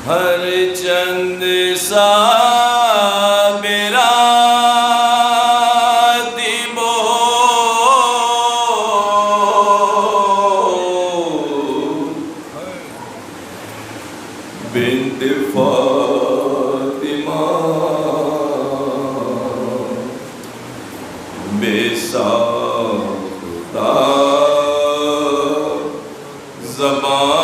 ہر چند سا میرا دیبو بنت فاطمہ بے ساختہ زبان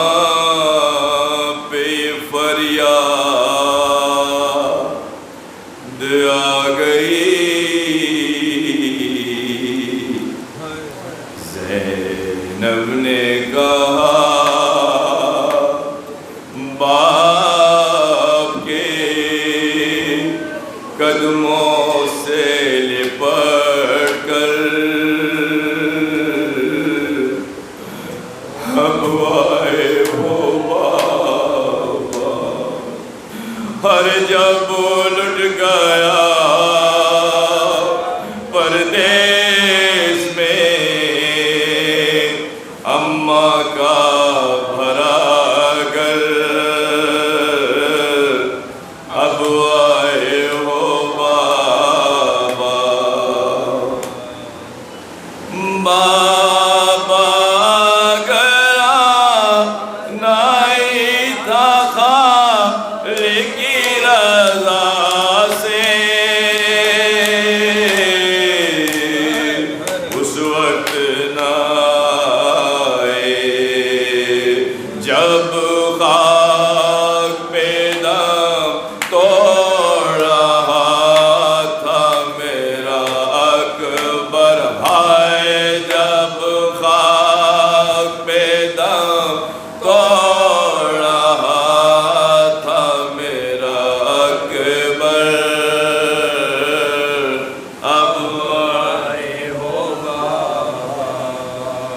آ گئی زینب نے کہا باپ کے قدموں سے لپٹ کر اب آئے ہو بابا ہر جب لٹ گیا پردیس میں اماں کا بھرا گھر اب آئے ہو بابا بابا گیا نہیں تھا خالق کی رضا سے اس وقت نہ آئے جب خاک پہ دم توڑ رہا تھا میرا اکبر ہائے جب خاک پہ دم توڑ رہا تھا میرا اکبر اب آئے ہوگا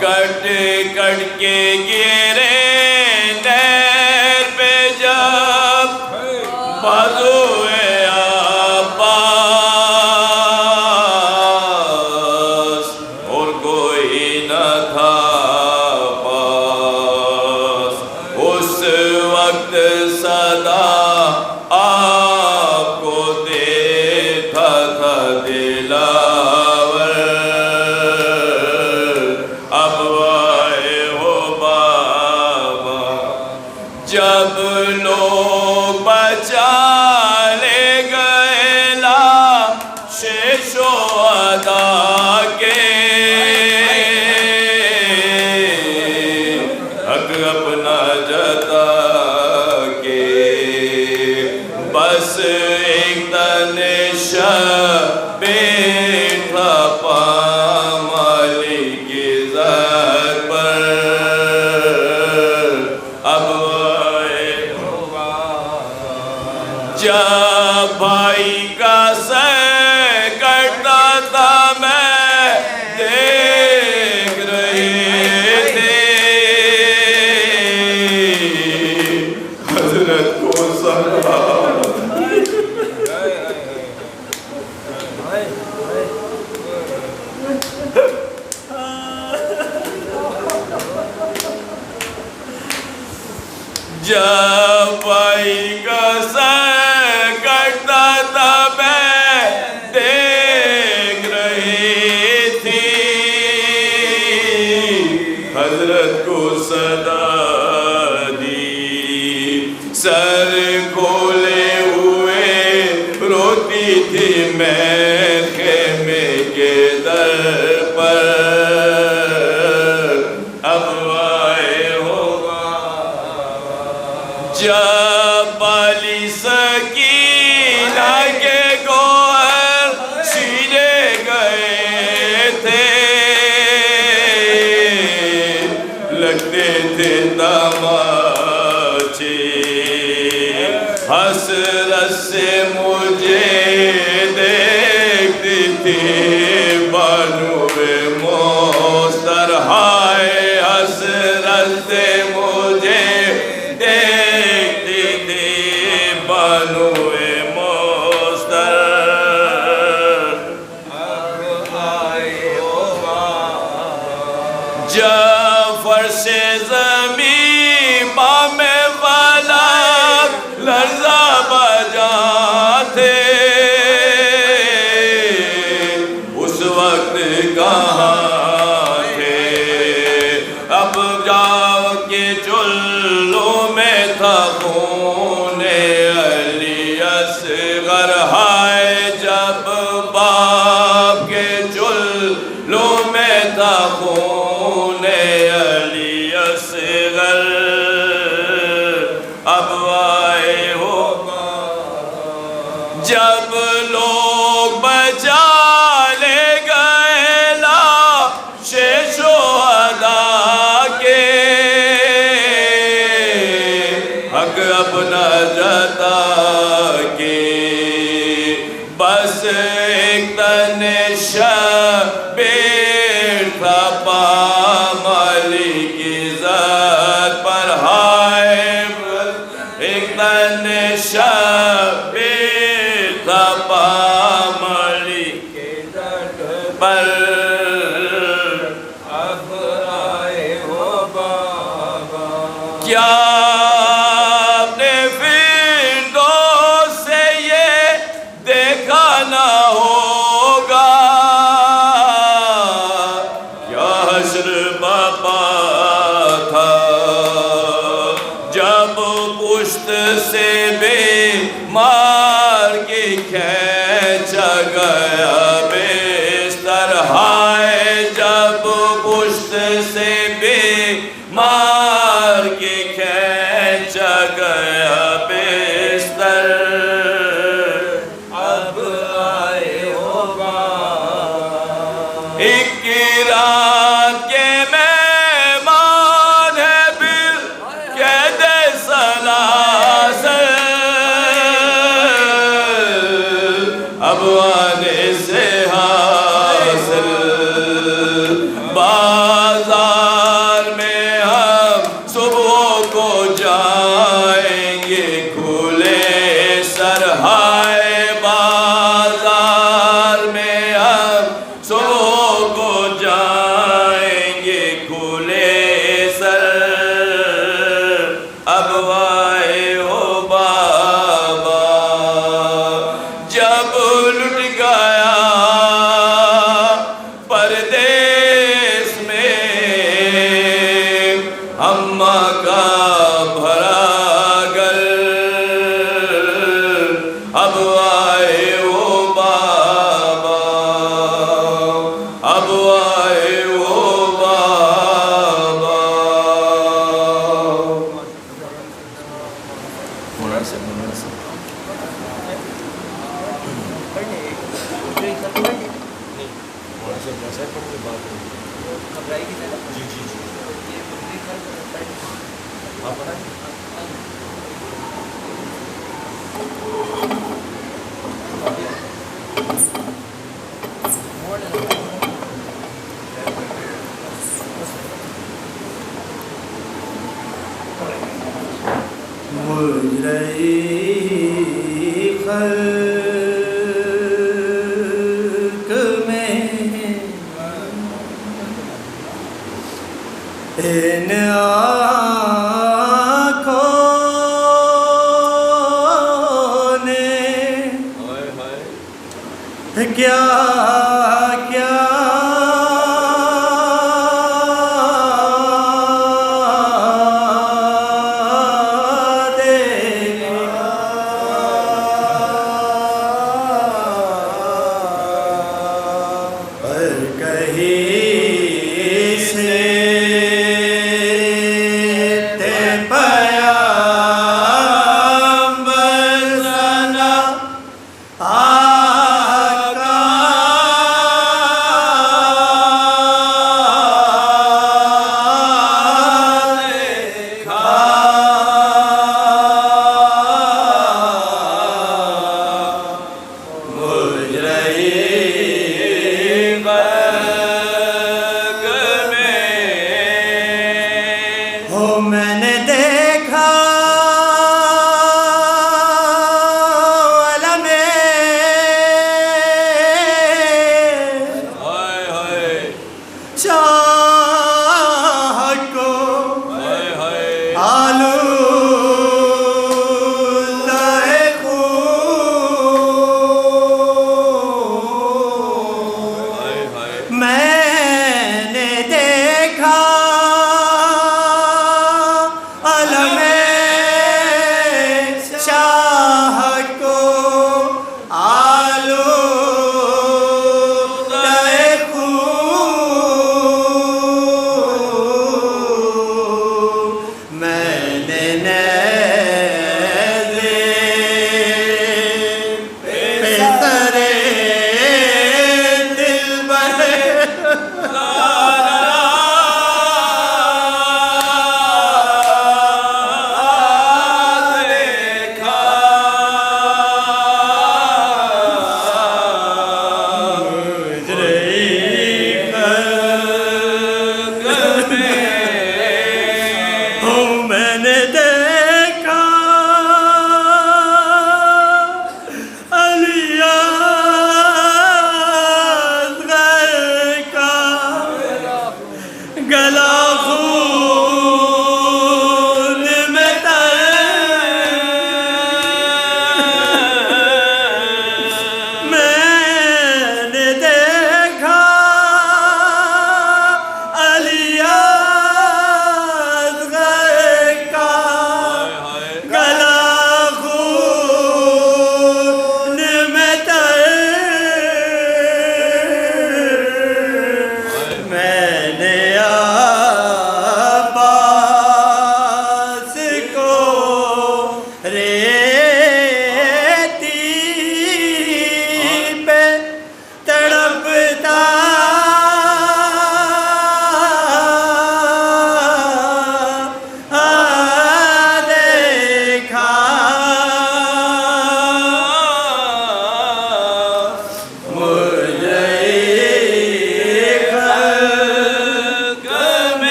کٹ کٹ کے گرے نہر پہ جب بازوئے عباس اور کوئی نہ تھا پاس اس وقت صدا آپ کو دیتا تھا دلاور اب آئے ہو بابا جب لوگ بچا لے گئے لاش شہداء کے حق اپنا جتا کے بس ایک تن بیٹھا پامالی کی ذات پر اب آئے ہوگا جب بھائی کا سر کٹتا تھا میں دیکھ رہے تھے حضرت کو سنبھال جب بھائی کا سر کٹتا تھا میں دیکھ رہی تھی حضرت کو صدا دی سر کھولے ہوئے روتی تھی میں خیمے کے در پر اب آئے ہوگا جب بالی سکینہ کے گوہر سینے گئے تھے لگتے تھے تماچے حسرت سے مجھے دیکھتی تھی بانوے جعفر سے زمین بام فلک لرزہ بجا تھے، اس وقت کہاں تھے؟ اب جا کے چلوں میں تھا خون علی اصغر، ہائے جب باپ کے چلوں میں تھا خون علی اصغر، اب آئے ہو جب لوگ بچا لے گئے لاش شہداء کے، حق اپنا جتا کے، بس ایک تن شبیر تھا پام علی کی ذات پر، ہائے ایک تن شبیر تھا پام علی کی ذات پر، اب آئے ہو بابا کیا آپ نے فردوس سے یہ دیکھا نہ ہوگا، کیا حشر باپا تھا جب پشت سے بیمار کی کھینچا گیا بستر، ہائے جب پشت سے بیمار کی کھینچا گیا بستر، اب آئے ہو بابا ایک رات کے مہمان ہے بالقید سلاسل، اب آنے سے حاصل بازار میں ہم صبح کو جائیں گے کھلے سر، ہائے بازار میں ہم صبح کو جائیں گے کھلے سر، اب آئے ہو بابا جب لٹ گیا پردیس میں اماں کا بھرا گھر، اب آئے ہو بابا، اب آئے ہو بابا۔ مجرئی خلق میں ان آنکھوں نے کیا کیا میں نے دیکھا علم چاند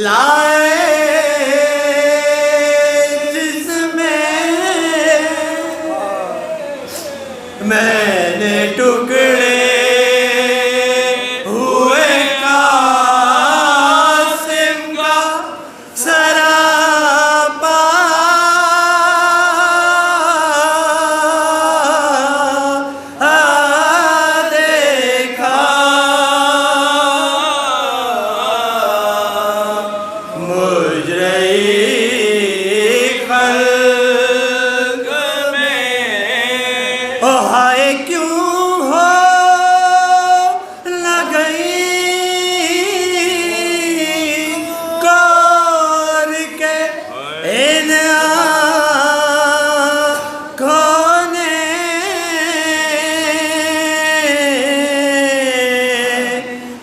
لائے جس میں نے ٹکڑے ہوئے قاسم کا سراپا دیکھا مجرئی خلق میں ہائے کیوں ہو لگئی کور کے ان آنکھوں نے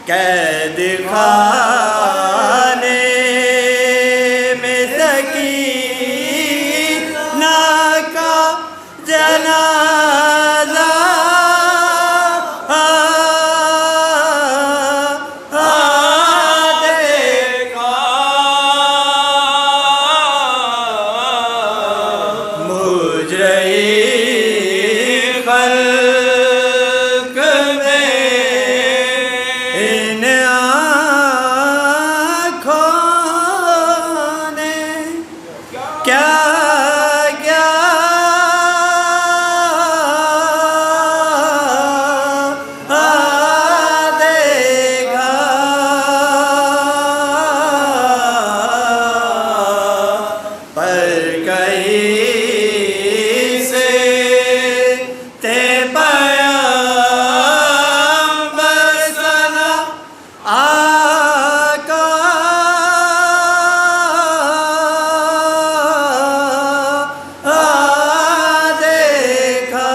قید خانے میں سکینہ کا جنازہ دیکھا مجرئی خلق میں ان آنکھوں نے کیا دیکھا پر کہیں سے تے پیغمبر صلی آقا دیکھا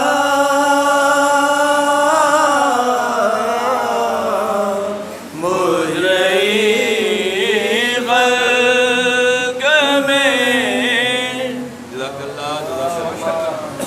مجرئی خلق میں جزاک اللہ جزاک اللہ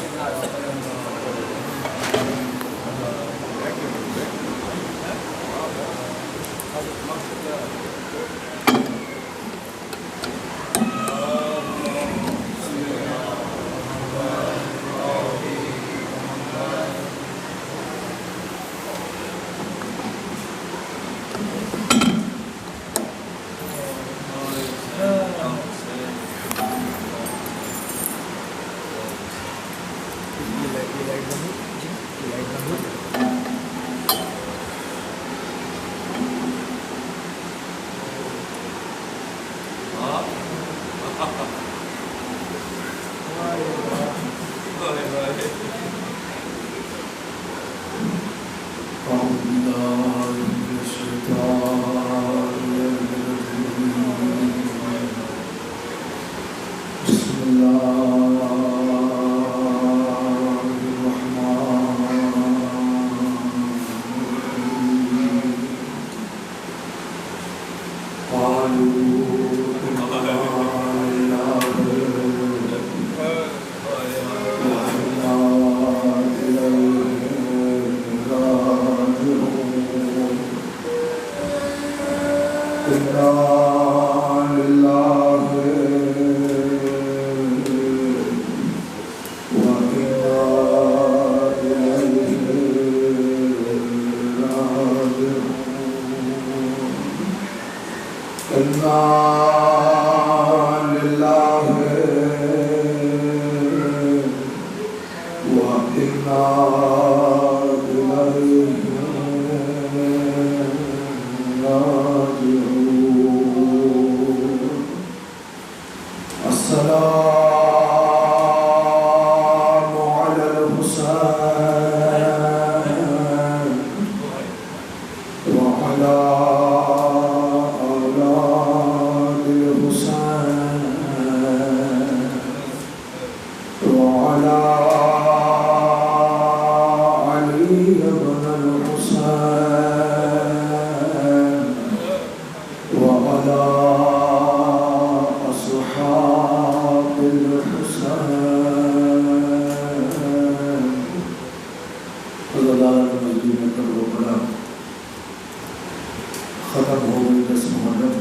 ختم ہو گئی 10 محرم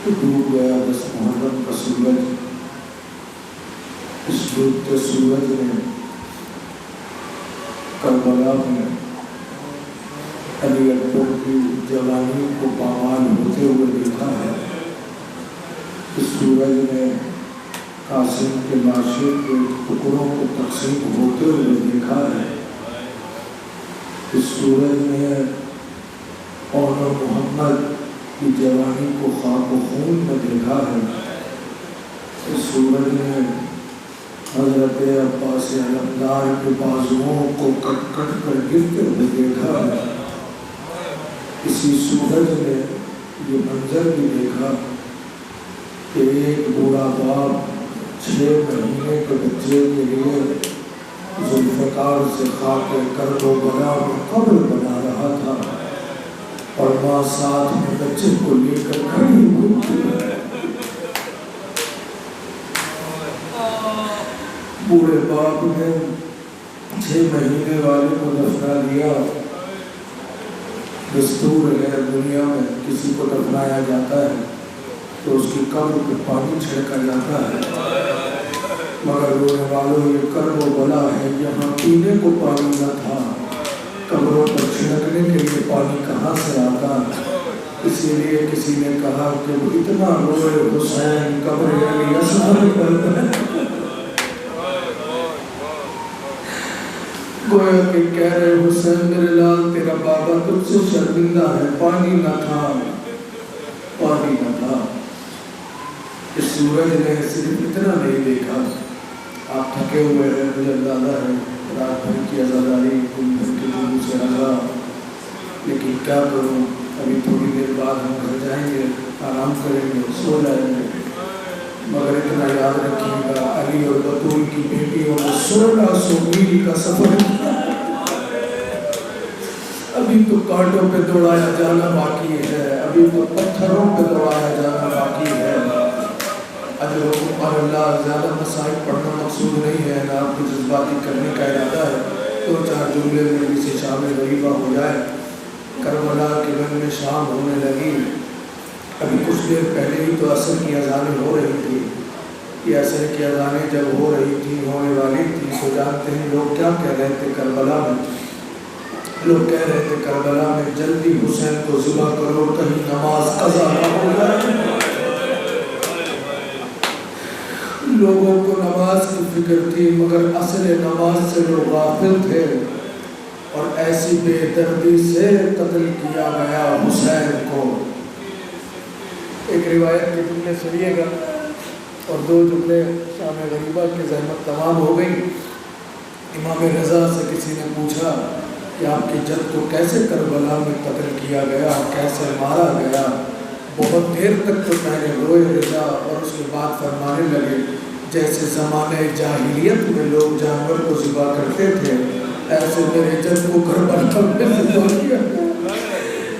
کہ ڈوب گیا 10 محرم کا سورج. اس ڈوبتے سورج نے کربلا میں علی اکبر کی جوانی کو پامال ہوتے ہوئے دیکھا ہے. اس سورج نے قاسم کے لاشیں کے ٹکڑوں کو تقسیم ہوتے ہوئے دیکھا ہے. اس سورج نے اور محمد کی جوانی کو خاک و خون میں دیکھا ہے. اس سورج نے حضرت عباس علمدار کے بازوؤں کو کٹ کٹ کر گرتے ہوئے دیکھا ہے. اسی سورج نے یہ منظر بھی دیکھا کہ ایک بوڑھا باپ 6 مہینے کے بچے کے لیے ذوالفقار سے خاک کرب و بلا میں قبر بنا رہا تھا اور ماں ساتھ میں بچے کو لے کر کھڑی ہوئی تھی. بوڑھے باپ نے 6 مہینے والے کو دفنا دیا. دستور ہے دنیا میں کسی کو دفنایا جاتا ہے تو اس کی قبر پہ پانی چھڑکا جاتا ہے، مگر رونے والوں یہ کرب و بلا ہے، یہاں پینے کو پانی نہ تھا، قبروں پر چھڑکنے کے لیے پانی کہاں سے آتا. اسی لیے کسی نے کہا کہ وہ اتنا روئے حسین قبر علی اصغر پر. گویا کہ کہہ رہے حسین میرے لال تیرا بابا تجھ سے شرمندہ ہے، پانی نہ تھا، پانی نہ تھا. اس سورج نے صرف اتنا نہیں دیکھا. آپ تھکے ہوئے ہیں، مجھے اندازہ ہے رات بھر کی عزاداری دن بھر کے دنوں سے رہا، لیکن کیا کروں، ابھی تھوڑی دیر بعد ہم گھر جائیں گے، آرام کریں گے، سو جائیں گے. مگر اتنا یاد رکھیے گا علی اور بطول کی بیٹیوں نے 1600 میل کا سفر کیا. ابھی تو کانٹوں پہ دوڑایا جانا باقی ہے، ابھی تو پتھروں پہ دوڑایا جانا باقی ہے. اجرکم علی اللہ. زیادہ مسائل پڑھنا مقصود نہیں ہے، نہ آپ کو جذباتی کرنے کا ارادہ ہے. 2-4 جملے میں جسے شام غریبہ ہو جائے. کربلا کے رنگ میں شام ہونے لگی. ابھی کچھ دیر پہلے ہی تو عصر کی اذانیں ہو رہی تھی. یہ عصر کی اذانیں جب ہو رہی تھی، ہونے والی تھی، تو جانتے ہیں لوگ کیا کہہ رہے تھے کربلا میں؟ لوگ کہہ رہے تھے کربلا میں جلدی حسین کو ذبح کرو کہیں نماز قضا نہ ہو جائے. لوگوں کو نماز کی فکر تھی، مگر اصل نماز سے لوگ غافل تھے اور ایسی بے دردی سے قتل کیا گیا حسین کو. ایک روایت کے جملے سنیے گا اور 2 جملے شام غریبہ کی زحمت تمام ہو گئی. امام رضا سے کسی نے پوچھا کہ آپ کی جد کو کیسے کربلا میں قتل کیا گیا، کیسے مارا گیا؟ بہت دیر تک تو پہلے روئے رضا اور اس کے بعد فرمانے لگے جیسے زمانے جاہلیت میں لوگ جانور کو ذبح کرتے تھے، ایسے میرے جد کو کربلا میں ذبح کیا.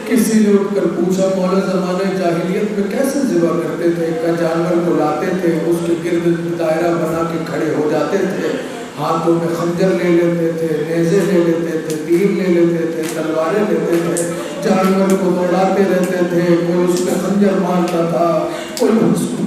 کسی نے اٹھ کر پوچھا مولا زمانے جاہلیت میں کیسے ذبح کرتے تھے؟ کہ جانور کو لاتے تھے، اس کے گرد دائرہ بنا کے کھڑے ہو جاتے تھے، ہاتھوں میں خنجر لے لیتے تھے، نیزے لے لیتے تھے، تیر لے لیتے تھے، تلواریں لیتے تھے، جانور کو دوڑاتے رہتے تھے. کوئی اس میں خنجر مارتا تھا، کوئی اس کو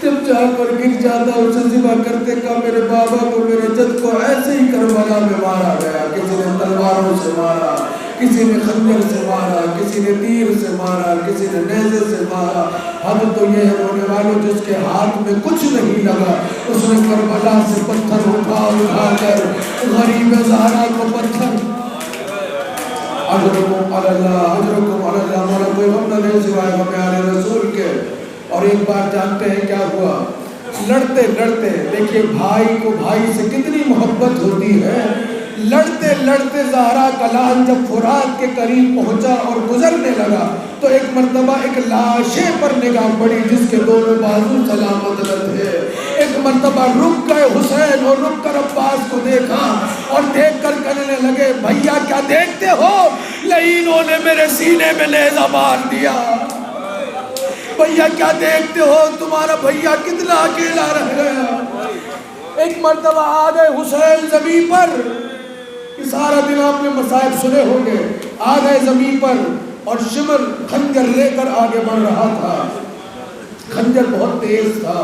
جب جانور گر جاتا اسے ذبح کرتے. کہا میرے بابا کو، میرے جد کو ایسے ہی کربلا میں مارا گیا. کسی نے تلواروں سے مارا، کسی نے خنجر سے مارا، کسی نے تیر سے مارا، کسی نے نیزے سے مارا. حد تو یہ ہے رونے والوں جس کے ہاتھ میں کچھ نہیں لگا، اس نے کربلا سے پتھر اٹھا کر غریب زہرا کو پتھر. اجرکم علی اللہ، اجرکم علی اللہ. مولا کوئی غم نہ دے سوائے غم آل رسول کے. اور ایک بار جانتے ہیں کیا ہوا؟ لڑتے لڑتے، دیکھیے بھائی کو بھائی سے کتنی محبت ہوتی ہے. لڑتے لڑتے زہرا کا لال جب فرات کے قریب پہنچا اور گزرنے لگا تو ایک مرتبہ ایک لاشے پر نگاہ پڑی جس کے دونوں بازو سلامت تھے. ایک مرتبہ رک گئے حسین اور رک کر عباس کو دیکھا اور دیکھ کر کہنے لگے بھیا کیا دیکھتے ہو؟ لعینوں نے میرے سینے میں نیزہ مار دیا. بھیا کیا دیکھتے ہو؟ تمہارا بھیا کتنا اکیلا رہ گیا. ایک مرتبہ آ گئے حسین زمین پر. سارا دن آپ نے مصائب سنے ہوں گے. آ گئے زمین پر اور شمر خنجر لے کر آگے بڑھ رہا تھا. خنجر بہت تیز تھا,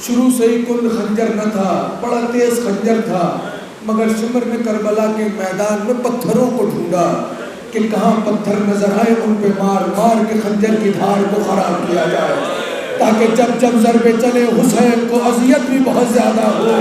شروع سے ہی کل خنجر نہ تھا, بڑا تیز خنجر تھا, مگر شمر نے کربلا کے میدان میں پتھروں کو ڈھونڈا کہ کہاں پتھر نظر آئے ان پہ مار مار کے خنجر کی دھار کو خراب کیا جائے, تاکہ جب ضربے چلے حسین کو اذیت بھی بہت زیادہ ہو.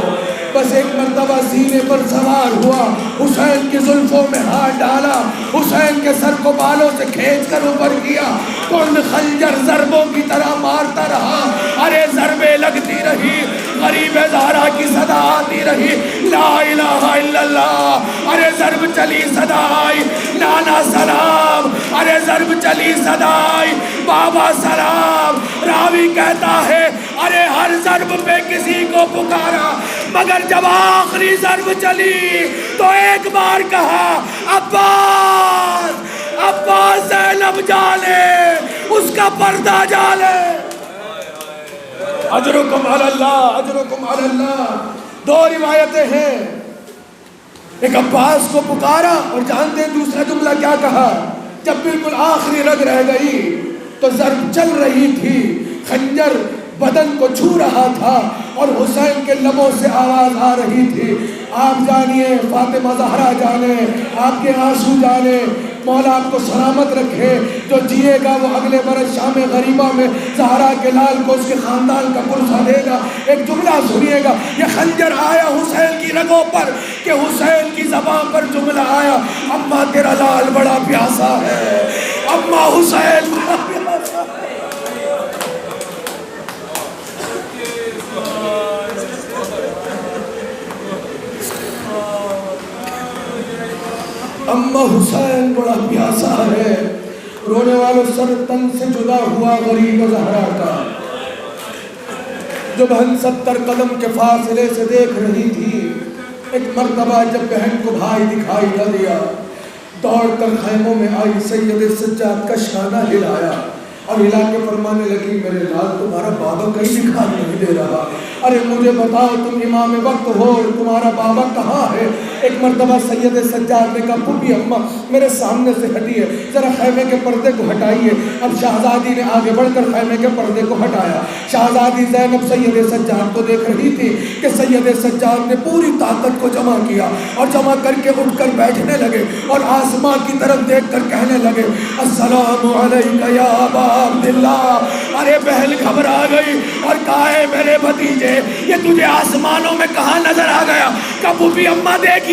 بس ایک مرتبہ سینے پر سوار ہوا, حسین کی زلفوں میں ہاتھ ڈالا, حسین کے سر کو بالوں سے کھینچ کر اوپر کیا, کن خنجر ضربوں کی طرح مارتا رہا. ارے ضربیں لگتی رہی, غریب زہرا کی صدا آتی رہی, لا الہ الا اللہ. ارے ضرب چلی صدا آئی, نانا سلام. ارے ضرب چلی صدا آئی, بابا سلام. راوی کہتا ہے ارے ہر ضرب پہ کسی کو پکارا, مگر جب آخری ضرب چلی تو ایک بار کہا عباس, عباس زینب جالے, اس کا پردہ جالے. اجرکم علی اللہ, اجرکم علی اللہ. دو روایتیں ہیں, ایک عباس کو پکارا اور جانتے ہیں دوسرا جملہ کیا کہا, جب بالکل آخری رگ رہ گئی تو ضرب چل رہی تھی, خنجر بدن کو چھو رہا تھا اور حسین کے لبوں سے آواز آ رہی تھی. آپ جانیے, فاطمہ زہرا جانے, آپ کے آنسو جانے, مولا آپ کو سلامت رکھے. جو جیے گا وہ اگلے برس شام غریبہ میں زہرا کے لال کو اس کے خاندان کا پرسہ دے گا. ایک جملہ سنیے گا, یہ خنجر آیا حسین کی رگوں پر کہ حسین کی زبان پر جملہ آیا, اماں تیرا لال بڑا پیاسا ہے, اماں حسین بڑا پیاسا ہے. اماں حسین بڑا پیاسا ہے. رونے والوں سر تن سے جدا ہوا غریب زہرا کا. جو بہن 70 قدم کے فاصلے سے دیکھ رہی تھی, ایک مرتبہ جب بہن کو بھائی دکھائی نہ دیا, دوڑ کر خیموں میں آئی, سید سجاد کا شانہ ہلایا اور ہلا کے فرمانے لگی میرے لال تمہارا بابا کہیں دکھائی نہیں دے رہا, ارے مجھے بتاؤ تم امام وقت ہو, تمہارا بابا کہاں ہے. ایک مرتبہ سید سجاد نے کہا پھوپھی اماں میرے سامنے سے ہٹیے, ذرا خیمے کے پردے کو ہٹائیے. اب شہزادی نے آگے بڑھ کر خیمے کے پردے کو ہٹایا. شہزادی زینب سید سجاد کو دیکھ رہی تھی کہ سید سجاد نے پوری طاقت کو جمع کیا اور جمع کر کے اٹھ کر بیٹھنے لگے اور آسمان کی طرف دیکھ کر کہنے لگے السلام علیکہ یا ابا عبداللہ. ارے بہن گھبرا گئی اور کہا ہے میرے بھتیجے یہ تجھے آسمانوں میں کہاں نظر آ گیا. کبھی بھی اماں دیکھیے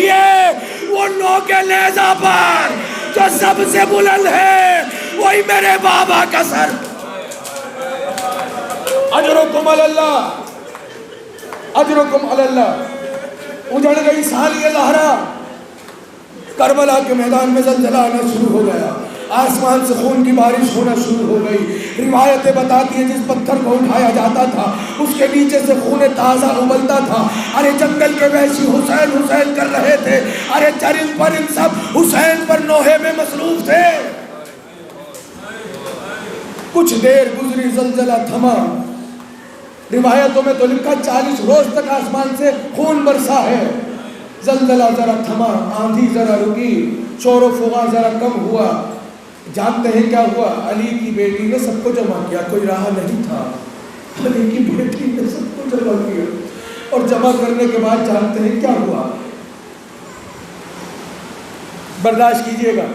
وہ نو کے نیزہ پر جو سب سے بلند ہے وہی میرے بابا کا سر. اجرکم علی اللہ, اجرکم علی اللہ. اجڑ گئی ثانیہ زہرا, کربلا کے میدان میں زلزلہ آنا شروع ہو گیا, آسمان سے خون کی بارش ہونا شروع ہو گئی. روایتیں بتاتی ہیں جس پتھر کو اٹھایا جاتا تھا اس کے نیچے سے خون تازہ ابلتا تھا. ارے جنگل کے وحشی حسین حسین کر رہے تھے, ارے چرند پرند سب حسین پر نوحے میں مصروف تھے. کچھ دیر گزری, زلزلہ تھما. روایتوں میں تو لکھا 40 روز تک آسمان سے خون برسا ہے. زلزلہ ذرا تھما, آندھی ذرا رکی, شور و فغاں ذرا کم ہوا. جانتے ہیں کیا ہوا؟ علی کی بیٹی نے سب کو جمع کیا, کوئی رہا نہیں تھا. علی کی بیٹی نے سب کو جمع کیا اور جمع کرنے کے بعد جانتے ہیں کیا ہوا؟ برداشت کیجئے گا,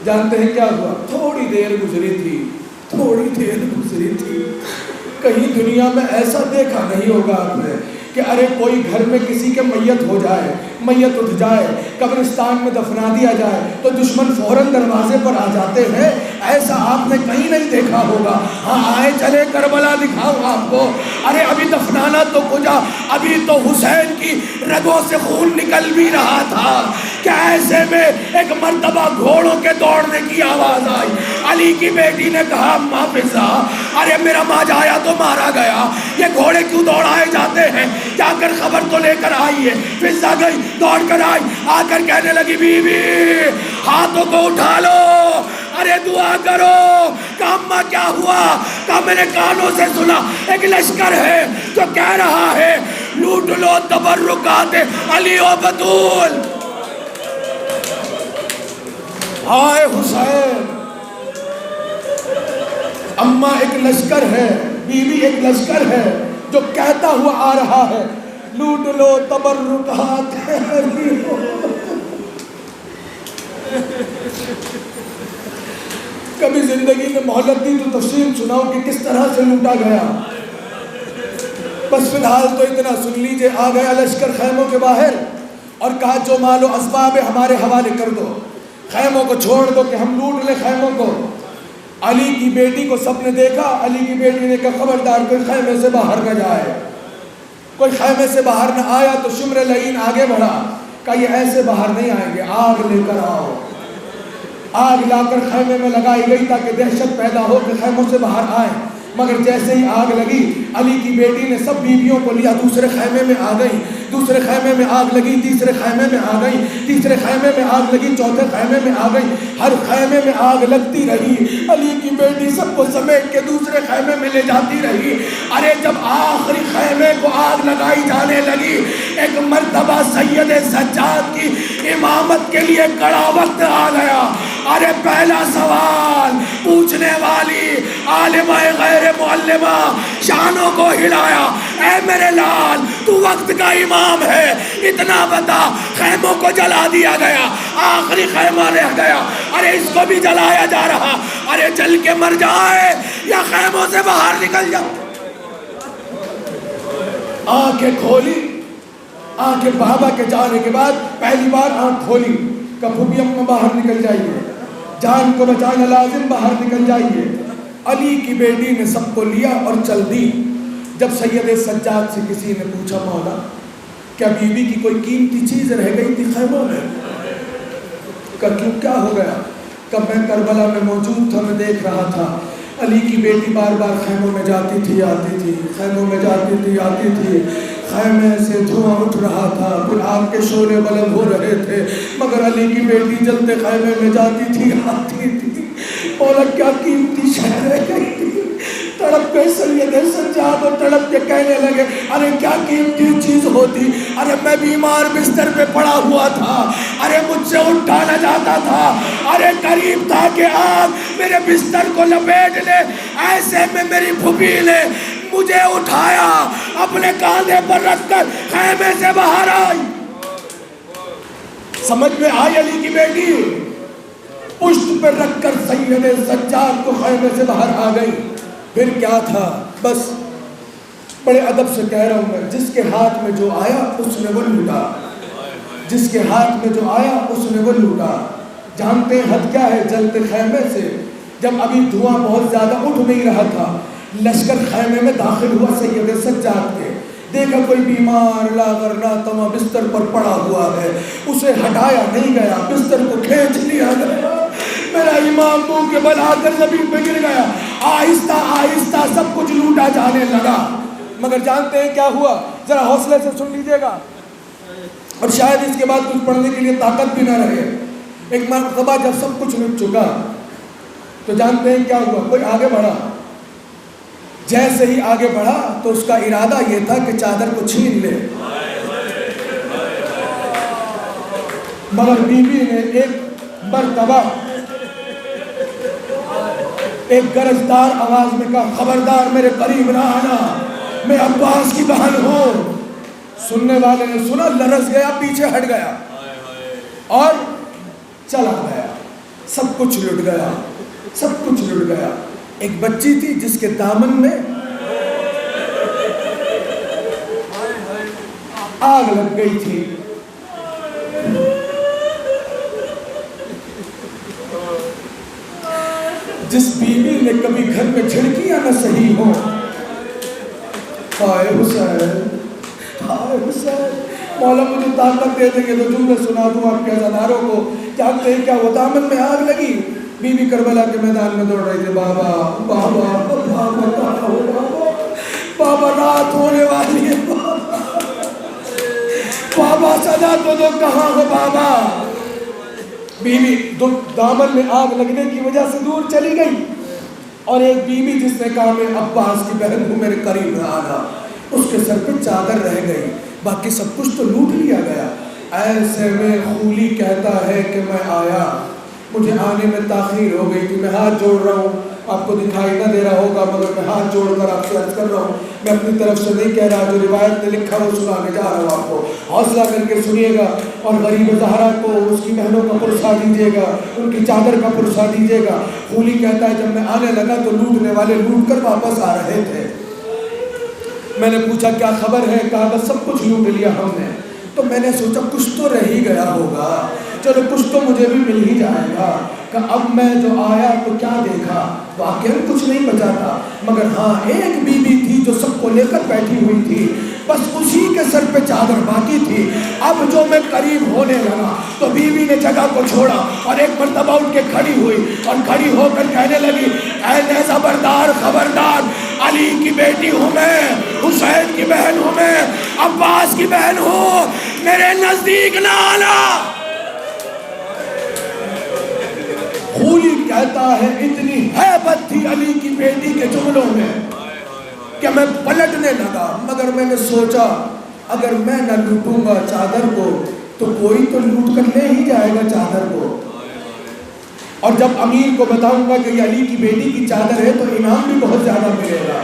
جانتے ہیں کیا ہوا؟ تھوڑی دیر گزری تھی, تھوڑی دیر گزری تھی. کہیں دنیا میں ایسا دیکھا نہیں ہوگا آپ نے کہ ارے کوئی گھر میں کسی کے میت ہو جائے, میت اٹھ جائے, قبرستان میں دفنا دیا جائے تو دشمن فوراً دروازے پر آ جاتے ہیں. ایسا آپ نے کہیں نہیں دیکھا ہوگا. ہاں آئے چلے کربلا دکھاؤں آپ کو. ارے ابھی دفنانا تو کجا, ابھی تو حسین کی رگوں سے خون نکل بھی رہا تھا کہ ایسے میں ایک مرتبہ گھوڑوں کے دوڑنے کی آواز آئی. علی کی بیٹی نے کہا اماں فضا, ارے میرا ماجایا تو مارا گیا, یہ گھوڑے کیوں دوڑائے جاتے ہیں, جا کر خبر تو لے کر آئیے. فضا گئی, دوڑ کر آئی, آ کر کہنے لگی بی بی ہاتھوں کو اٹھا لو, ارے دعا کرو. کہا اماں کیا ہوا؟ کہا میں نے کانوں سے سنا ایک لشکر ہے جو کہہ رہا ہے لوٹ لو تبرکات علی و بطول. ہائے حسین، اماں ایک لشکر ہے، بیوی ایک لشکر ہے جو کہتا ہوا آ رہا ہے لوٹ لو تبرکات ہو۔ کبھی زندگی میں مہلت دی تو تفصیل سناؤ کہ کس طرح سے لوٹا گیا۔ بس فی الحال تو اتنا سن لیجئے، آ گیا لشکر خیموں کے باہر اور کہا جو مال و اسباب ہے ہمارے حوالے کر دو، خیموں کو چھوڑ دو کہ ہم لوٹ لیں خیموں کو۔ علی کی بیٹی کو سب نے دیکھا، علی کی بیٹی نے کہا خبردار کوئی خیمے سے باہر نہ جائے۔ کوئی خیمے سے باہر نہ آیا تو شمر لعین آگے بڑھا، کہا یہ ایسے باہر نہیں آئیں گے، آگ لے کر آؤ۔ آگ لا کر خیمے میں لگائی گئی تاکہ دہشت پیدا ہو کہ خیموں سے باہر آئیں، مگر جیسے ہی آگ لگی علی کی بیٹی نے سب بیویوں کو لیا، دوسرے خیمے میں آ گئی، دوسرے خیمے میں آگ لگی، تیسرے خیمے میں آ گئی، تیسرے خیمے میں آگ لگی، چوتھے خیمے میں آ گئی، ہر خیمے میں آگ لگتی رہی۔ علی کی بیٹی سب کو سمیٹ کے دوسرے خیمے میں لے جاتی رہی۔ ارے جب آخری خیمے کو آگ لگائی جانے لگی، ایک مرتبہ سید سجاد کی امامت کے لیے کڑا وقت آ گیا۔ ارے پہلا سوال پوچھنے والی عالمہ غیر معلمہ شانوں کو ہلایا، اے میرے لال تو وقت کا امام ہے، اتنا بتا خیموں کو جلا دیا گیا، آخری خیمہ رہ گیا، ارے اس کو بھی جلایا جا رہا، ارے جل کے مر جائے یا خیموں سے باہر نکل جا۔ آنکھیں کھولی، آنکھیں بابا کے جانے کے بعد پہلی بار آنکھ کھولی، کبھی بھی اپنا باہر نکل جائیے، جان کو بچانا لازم، باہر نکل جائیے۔ علی کی بیٹی نے سب کو لیا اور چل دی۔ جب سید سجاد سے کسی نے پوچھا مولا کیا بی بی کی کوئی قیمتی چیز رہ گئی تھی خیموں میں؟ کہا کیوں کیا ہو گیا؟ کہا میں کربلا میں موجود تھا، میں دیکھ رہا تھا علی کی بیٹی بار بار خیموں میں جاتی تھی آتی تھی، خیموں میں جاتی تھی آتی تھی، خیمے سے دھواں اٹھ رہا تھا، پھر آگ کے شعلے بلند ہو رہے تھے، مگر علی کی بیٹی جلتے خیمے میں جاتی تھی آتی تھی۔ مولا کیا قیمتی شے رہ گئی تھی؟ تڑپ کے سید سجاد اور تڑپ کے کہنے لگے ارے کیا قیمتی چیز ہوتی، ارے میں بیمار بستر پہ پڑا ہوا تھا، ارے مجھ سے اٹھانا جاتا تھا، ارے قریب تھا کہ آگ میرے بستر کو لپیٹ لے، ایسے میں میری پھوپھی نے مجھے اٹھایا، اپنے کاندھے پر رکھ کر خیمے سے باہر آئی۔ سمجھ میں آئی علی کی بیٹی؟ پشت پر رکھ کر سید سجاد کو خیمے سے باہر آ گئی۔ پھر کیا تھا؟ بس بڑے ادب سے کہہ رہا ہوں میں، جس کے ہاتھ میں جو آیا اس نے وہ لوٹا، جس کے ہاتھ میں جو آیا اس نے وہ لوٹا۔ جانتے ہیں حد کیا ہے؟ جلتے خیمے سے جب ابھی دھواں بہت زیادہ اٹھ نہیں رہا تھا، لشکر خیمے میں داخل ہوا سید سجاد کے، دیکھا کوئی بیمار لاغر ناتواں بستر پر پڑا ہوا ہے، اسے ہٹایا نہیں گیا، بستر کو کھینچ لیا گیا، میرا امام منہ کے بل آ کر زمین پہ گر گیا، آہستہ آہستہ سب کچھ لوٹا جانے لگا۔ مگر جانتے ہیں کیا ہوا؟ ذرا حوصلے سے سن لیجئے گا، اور شاید اس کے بعد کچھ پڑھنے کے لیے طاقت بھی نہ رہے۔ ایک مرتبہ جب سب کچھ لٹ چکا تو جانتے ہیں کیا ہوا؟ کوئی آگے بڑھا، جیسے ہی آگے بڑھا تو اس کا ارادہ یہ تھا کہ چادر کو چھین لے، مگر بی بی نے ایک مرتبہ ایک گرجدار آواز میں کہا خبردار میرے قریب نہ آنا، میں عباس کی بہن ہوں۔ سننے والے نے سنا، لرز گیا، پیچھے ہٹ گیا اور چلا گیا، سب کچھ لٹ گیا، سب کچھ لٹ گیا۔ ایک بچی تھی جس کے دامن میں آگ لگ گئی تھی، جس بیوی نے کبھی گھر میں کھڑکیاں نہ صحیح ہوں، ہائے حسین، ہائے حسین، مولا مجھے طاقت دے دیں گے تو جملے سنا دوں آپ کے عزاداروں کو۔ جانتے ہیں کیا وہ دامن میں آگ لگی، بی بی کربلا کے میدان میں دوڑ رہی تھی، بابا بابا بابا بابا رات ہونے والی ہے، بابا صدا تو دو کہاں ہو بابا۔ بیوی دامن میں آگ لگنے کی وجہ سے دور چلی گئی، اور ایک بیوی جس نے کہا میں عباس کی بہن ہوں میرے قریب نہ آنا، اس کے سر پہ چادر رہ گئی، باقی سب کچھ تو لوٹ لیا گیا۔ ایسے میں خولی کہتا ہے کہ میں آیا، مجھے آنے میں تاخیر ہو گئی تھی، میں ہاتھ جوڑ رہا ہوں، آپ کو دکھائی نہ دے رہا ہوگا مگر میں ہاتھ جوڑ کر آپ سے عرض کر رہا ہوں، میں اپنی طرف سے نہیں کہہ رہا، جو روایت نے لکھا وہ سنانے جا رہا ہوں آپ کو، حوصلہ کر کے سنیے گا اور غریب زہرا کو اس کی بہنوں کا پرسہ دیجیے گا، ان کی چادر کا پرسہ دیجیے گا۔ خولی کہتا ہے جب میں آنے لگا تو لوٹنے والے لوٹ کر واپس آ رہے تھے، میں نے پوچھا کیا خبر ہے؟ کہا بس سب کچھ لوٹ لیا ہم نے۔ تو میں نے سوچا کچھ تو رہ ہی گیا ہوگا، چلو کچھ تو مجھے بھی مل ہی جائے گا۔ کہ اب میں جو آیا تو کیا دیکھا، واقعاً کچھ نہیں بچا تھا، مگر ہاں ایک بی بی تھی جو سب کو لے کر بیٹھی ہوئی تھی، بس اسی کے سر پہ چادر باقی تھی۔ اب جو میں قریب ہونے لگا تو بی بی نے جگہ کو چھوڑا اور ایک مرتبہ اٹھ کے کھڑی ہوئی اور کھڑی ہو کر کہنے لگی، اے نیزہ بردار خبردار، علی کی بیٹی ہوں میں، حسین کی بہن ہوں میں، عباس کی بہن ہوں، میرے نزدیک نہ آنا۔ خولی کہتا ہے اتنی ہیبت تھی علی کی بیٹی کے جملوں میں کہ میں پلٹنے لگا، مگر میں نے سوچا اگر میں نہ لوٹوں گا چادر کو تو کوئی تو لوٹ کر لے ہی جائے گا چادر کو، اور جب امیر کو بتاؤں گا کہ یہ علی کی بیٹی کی چادر ہے تو انعام بھی بہت زیادہ ملے گا،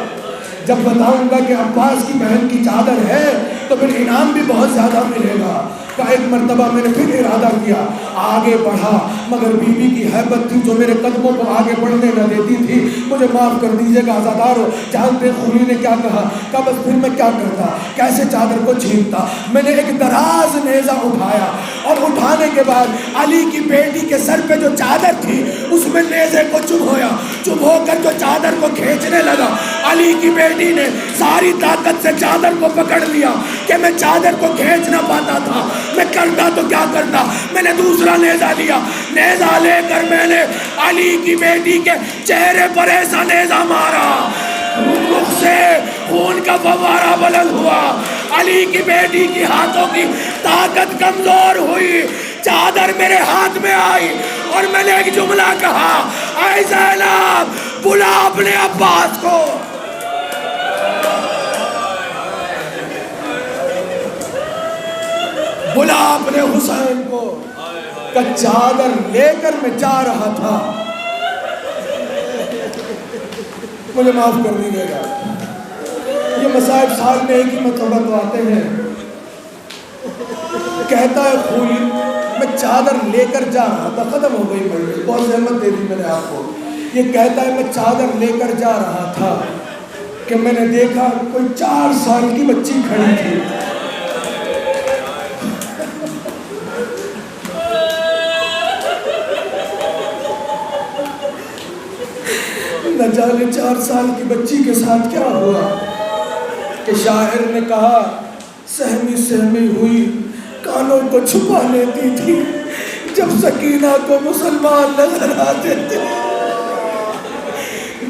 جب بتاؤں گا کہ عباس کی بہن کی چادر ہے تو پھر انعام بھی بہت زیادہ ملے گا۔ کہ ایک مرتبہ میں نے پھر ارادہ کیا، آگے بڑھا، مگر بی بی کی ہیبت تھی جو میرے قدموں کو آگے بڑھنے نہ دیتی تھی۔ مجھے معاف کر دیجیے گا عزادارو، جانتے خولی نے کیا کہا؟ کہ بس پھر میں کیا کرتا، کیسے چادر کو چھینتا؟ میں نے ایک دراز نیزہ اٹھایا اور اٹھانے کے بعد علی کی بیٹی کے سر پہ جو چادر تھی اس میں نیزے کو چبھویا، چبھ ہو کر جو چادر کو کھینچنے لگا، علی کی بیٹی نے ساری طاقت سے چادر کو پکڑ لیا کہ میں چادر کو کھینچ نہ پاتا تھا، میں کرتا تو کیا کرتا۔ میں نے دوسرا نیزہ لیا، نیزہ لے کر میں نے علی کی بیٹی کے چہرے پر ایسا نیزہ مارا، رخ سے خون کا فوارہ بلند ہوا، علی کی بیٹی کی ہاتھوں کی طاقت کمزور ہوئی، چادر میرے ہاتھ میں آئی اور میں نے ایک جملہ کہا، اے زینب بلا اپنے عباس کو۔ بلا اپنے حسین کو، کہ چادر لے کر میں جا رہا تھا۔ مجھے معاف کر دیجیے گا، یہ مصائب سال میں ایک ہی مرتبہ تو آتے ہیں۔ کہتا ہے خولی میں چادر لے کر جا رہا تھا، ختم ہو گئی مجھے، بہت زحمت دے دی میں نے آپ کو۔ یہ کہتا ہے میں چادر لے کر جا رہا تھا کہ میں نے دیکھا کوئی 4 سال کی بچی کھڑی تھی، نہ جانے 4 سال کی بچی کے ساتھ کیا ہوا کہ شاعر نے کہا سہمی سہمی ہوئی کانوں کو چھپا لیتی تھی جب سکینہ کو مسلمان نظر آتے تھے۔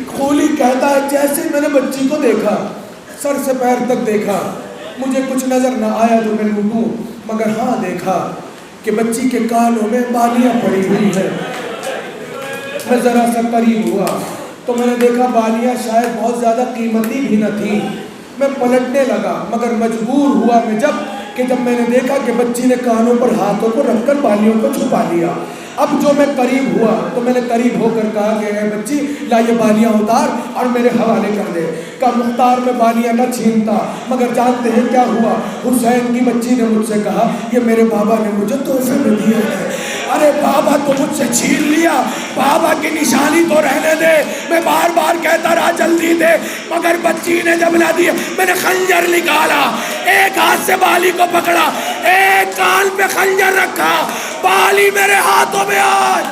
خولی کہتا ہے جیسے میں نے بچی کو دیکھا، سر سے پیر تک دیکھا، مجھے کچھ نظر نہ آیا جو میں لوٹوں، مگر ہاں دیکھا کہ بچی کے کانوں میں بالیاں پڑی ہوئی ہیں۔ میں ذرا سا قریب ہوا تو میں نے دیکھا بالیاں شاید بہت زیادہ قیمتی بھی نہ تھی۔ میں پلٹنے لگا مگر مجبور ہوا میں جب میں نے دیکھا کہ بچی نے کانوں پر ہاتھوں کو رکھ کر بالیوں کو چھپا لیا۔ اب جو میں قریب ہوا تو میں نے قریب ہو کر کہا کہ اے بچی لا یہ بالیاں اتار اور میرے حوالے کر دے۔ کہ مختار میں بالیاں نہ چھینتا، مگر جانتے ہیں کیا ہوا؟ حسین کی بچی نے مجھ سے کہا یہ میرے بابا نے مجھے تحفے میں دیے ہیں۔ ارے بابا تو مجھ سے چھین لیا، بابا کی نشانی تو رہنے دے، میں بار بار کہتا رہا جلدی دے، مگر بچی نے جب نہ دی میں نے خنجر نکالا، ایک ہاتھ سے بالی کو پکڑا، ایک کان پہ خنجر رکھا، بالی میرے ہاتھوں میں آئی۔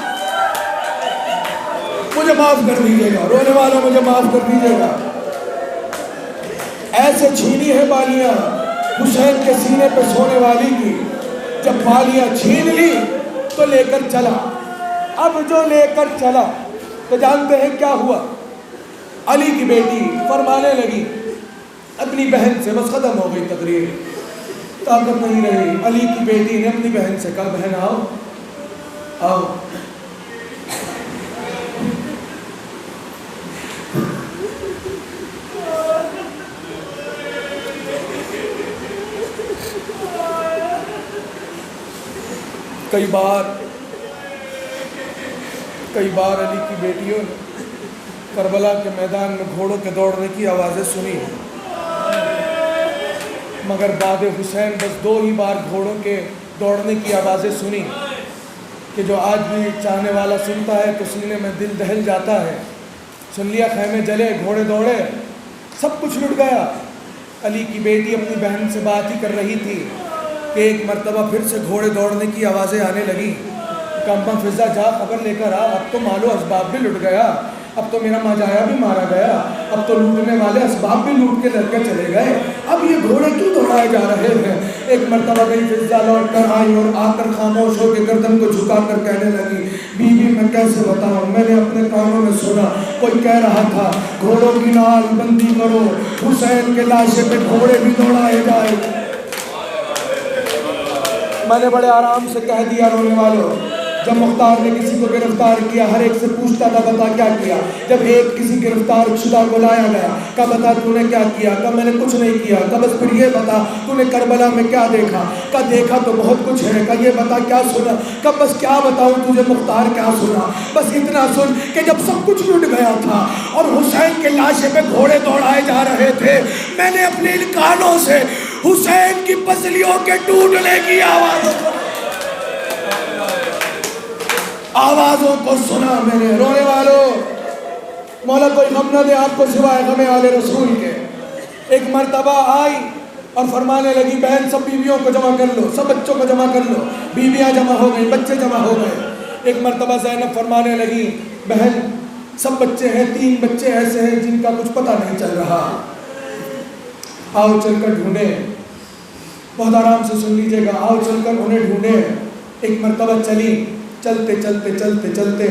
مجھے معاف کر دیجیے گا رونے والوں، مجھے معاف کر دیجیے گا، ایسے چھینی ہے بالیاں حسین کے سینے پہ سونے والی کی۔ جب بالیاں چھین لی تو لے کر چلا۔ اب جو لے کر چلا تو جانتے ہیں کیا ہوا؟ علی کی بیٹی فرمانے لگی اپنی بہن سے، بس ختم ہو گئی تقریر، طاقت نہیں رہی۔ علی کی بیٹی نے اپنی بہن سے کہا بہن آؤ آؤ، کئی بار کئی بار علی کی بیٹیوں نے کربلا کے میدان میں گھوڑوں کے دوڑنے کی آوازیں سنی، مگر بعد حسین بس 2 ہی بار گھوڑوں کے دوڑنے کی آوازیں سنی کہ جو آج بھی چاہنے والا سنتا ہے تو سینے میں دل دہل جاتا ہے۔ سن لیا خیمے جلے، گھوڑے دوڑے، سب کچھ لٹ گیا۔ علی کی بیٹی اپنی بہن سے بات ہی کر رہی تھی کہ ایک مرتبہ پھر سے گھوڑے دوڑنے کی آوازیں آنے لگی۔ کمبا فضا جا خبر لے کر آ، اب تو مال و اسباب بھی لٹ گیا، اب تو میرا ماجایا بھی مارا گیا، اب تو لوٹنے والے اسباب بھی لوٹ کے لڑ کے چلے گئے، اب یہ گھوڑے کیوں دوڑائے جا رہے ہیں؟ ایک مرتبہ گئی فضا لوٹ کر آئی اور آ کر خاموش ہو کے گردن کو جھکا کر کہنے لگی، بی بی میں کیسے بتاؤں، میں نے اپنے کانوں میں سنا کوئی کہہ رہا تھا گھوڑوں کی نال بندی کرو، حسین کے لاشے پہ گھوڑے بھی دوڑائے جائے۔ میں نے بڑے آرام سے کہہ دیا رونے والوں، جب مختار نے کسی کو گرفتار کیا ہر ایک سے پوچھتا تھا بتا کیا کیا، جب ایک کسی گرفتار شدہ کو لایا گیا کہا بتا تو نے کیا کیا، کہا میں نے کچھ نہیں کیا، کہا بس پھر یہ بتا تو نے کربلا میں کیا دیکھا، کہا دیکھا تو بہت کچھ ہے، کہا یہ بتا کیا سنا، کہا بس کیا بتاؤں تجھے مختار کیا سنا، بس اتنا سن کہ جب سب کچھ لٹ گیا تھا اور حسین کے لاشے پہ گھوڑے دوڑائے جا رہے تھے، میں نے اپنے ان کانوں سے حسین کی پسلیوں کے ٹوٹنے کی آوازوں کو سنا میں نے۔ رونے والوں، مولا کوئی غم نہ دے آپ کو سوائے غم آل رسول کے۔ ایک مرتبہ آئی اور فرمانے لگی بہن سب بیویوں کو جمع کر لو، سب بچوں کو جمع کر لو، بیویاں جمع ہو گئی، بچے جمع ہو گئے۔ ایک مرتبہ زینب فرمانے لگی بہن سب بچے ہیں، 3 بچے ایسے ہیں جن کا کچھ پتہ نہیں چل رہا، آؤ چل کر ڈھونڈیں۔ بہت آرام سے سن لیجئے گا، آؤ چل کر انہیں ڈھونڈیں۔ ایک مرتبہ چلی، چلتے چلتے چلتے چلتے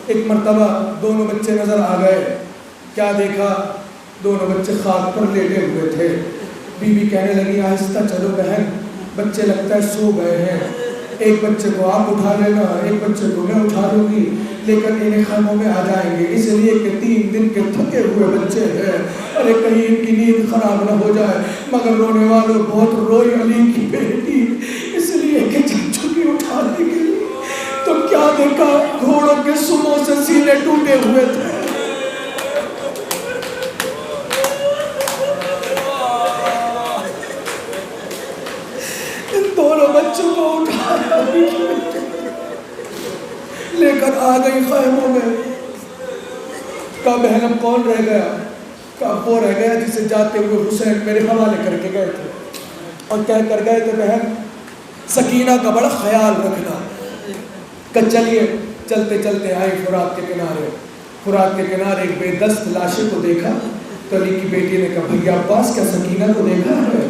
ایک مرتبہ دونوں بچے نظر آ گئے۔ کیا دیکھا؟ دونوں بچے خاک پر لیٹے ہوئے تھے۔ بی بی کہنے لگی آہستہ چلو بہن، بچے لگتا ہے سو گئے ہیں، ایک بچے کو آپ اٹھا لینا، ایک بچے کو میں اٹھا لوں گی، لیکن انہیں خیموں میں آ جائیں گے، اس لیے کہ 3 دن کے تھکے ہوئے بچے ہیں، ارے کہیں ان کی نیند خراب نہ ہو جائے۔ مگر رونے والوں بہت روئی علی کی بیٹی، اس لیے کہ چچو کی اٹھانے کے لیے تو کیا دیکھا؟ گھوڑوں کے سموں سے سینے ٹوٹے ہوئے تھے۔ ان دونوں بچوں کو اٹھا لے کر آ گئی خیموں میں۔ کہا بہن اب کون رہ گیا؟ کہا وہ رہ گیا جسے جاتے ہوئے حسین میرے حوالے کر کے گئے تھے اور کہہ کر گئے تھے بہن سکینہ کا بڑا خیال رکھنا۔ کہ چلیے چلتے چلتے آئے فرات کے کنارے۔ فرات کے کنارے ایک بے دست لاشے کو دیکھا تو علی کی بیٹی نے کہا بھیا عباس کیا سکینہ کو دیکھا ہے؟